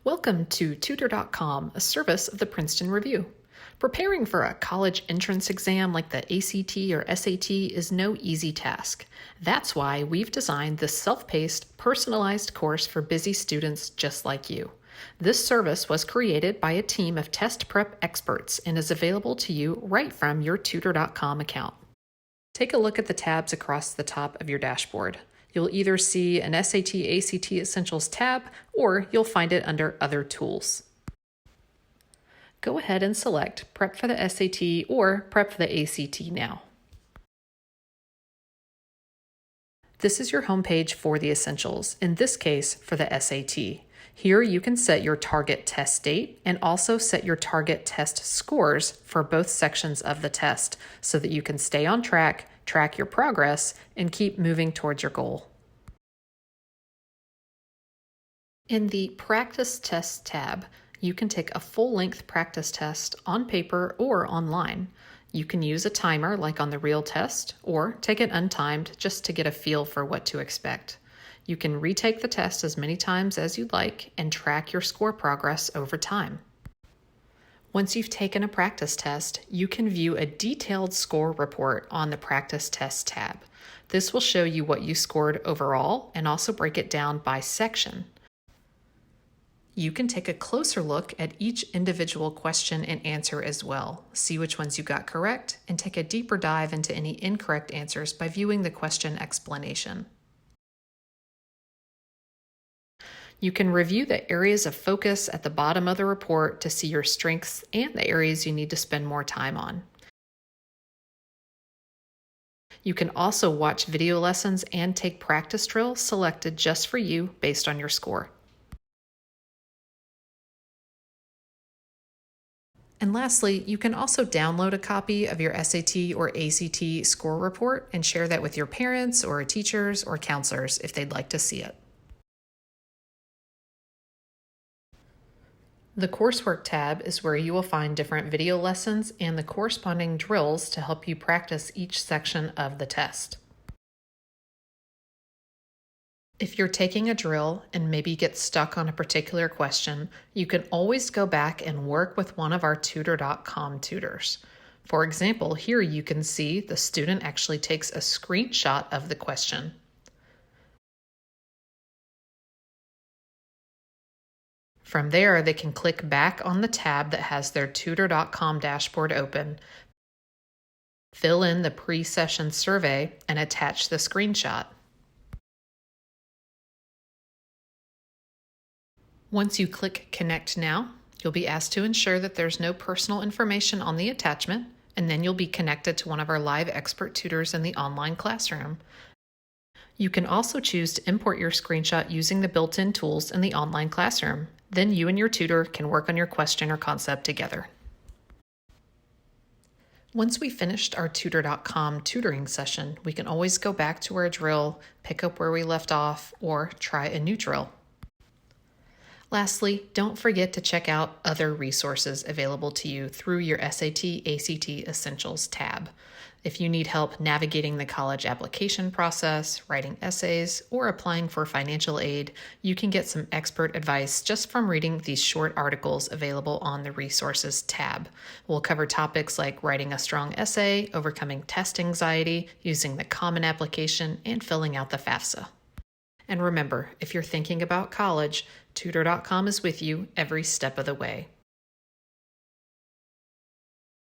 Welcome to Tutor.com, a service of the Princeton Review. Preparing for a college entrance exam like the ACT or SAT is no easy task. That's why we've designed this self-paced, personalized course for busy students just like you. This service was created by a team of test prep experts and is available to you right from your Tutor.com account. Take a look at the tabs across the top of your dashboard. You'll either see an SAT ACT Essentials tab, or you'll find it under Other Tools. Go ahead and select Prep for the SAT or Prep for the ACT now. This is your homepage for the Essentials, in this case for the SAT. Here you can set your target test date and also set your target test scores for both sections of the test so that you can stay on track, track your progress, and keep moving towards your goal. In the Practice Test tab, you can take a full-length practice test on paper or online. You can use a timer like on the real test, or take it untimed just to get a feel for what to expect. You can retake the test as many times as you'd like and track your score progress over time. Once you've taken a practice test, you can view a detailed score report on the Practice Test tab. This will show you what you scored overall and also break it down by section. You can take a closer look at each individual question and answer as well, see which ones you got correct, and take a deeper dive into any incorrect answers by viewing the question explanation. You can review the areas of focus at the bottom of the report to see your strengths and the areas you need to spend more time on. You can also watch video lessons and take practice drills selected just for you based on your score. And lastly, you can also download a copy of your SAT or ACT score report and share that with your parents or teachers or counselors if they'd like to see it. The Coursework tab is where you will find different video lessons and the corresponding drills to help you practice each section of the test. If you're taking a drill and maybe get stuck on a particular question, you can always go back and work with one of our Tutor.com tutors. For example, here you can see the student actually takes a screenshot of the question. From there, they can click back on the tab that has their Tutor.com dashboard open, fill in the pre-session survey, and attach the screenshot. Once you click Connect Now, you'll be asked to ensure that there's no personal information on the attachment, and then you'll be connected to one of our live expert tutors in the online classroom. You can also choose to import your screenshot using the built-in tools in the online classroom. Then you and your tutor can work on your question or concept together. Once we finished our Tutor.com tutoring session, we can always go back to our drill, pick up where we left off, or try a new drill. Lastly, don't forget to check out other resources available to you through your SAT ACT Essentials tab. If you need help navigating the college application process, writing essays, or applying for financial aid, you can get some expert advice just from reading these short articles available on the Resources tab. We'll cover topics like writing a strong essay, overcoming test anxiety, using the Common Application, and filling out the FAFSA. And remember, if you're thinking about college, Tutor.com is with you every step of the way.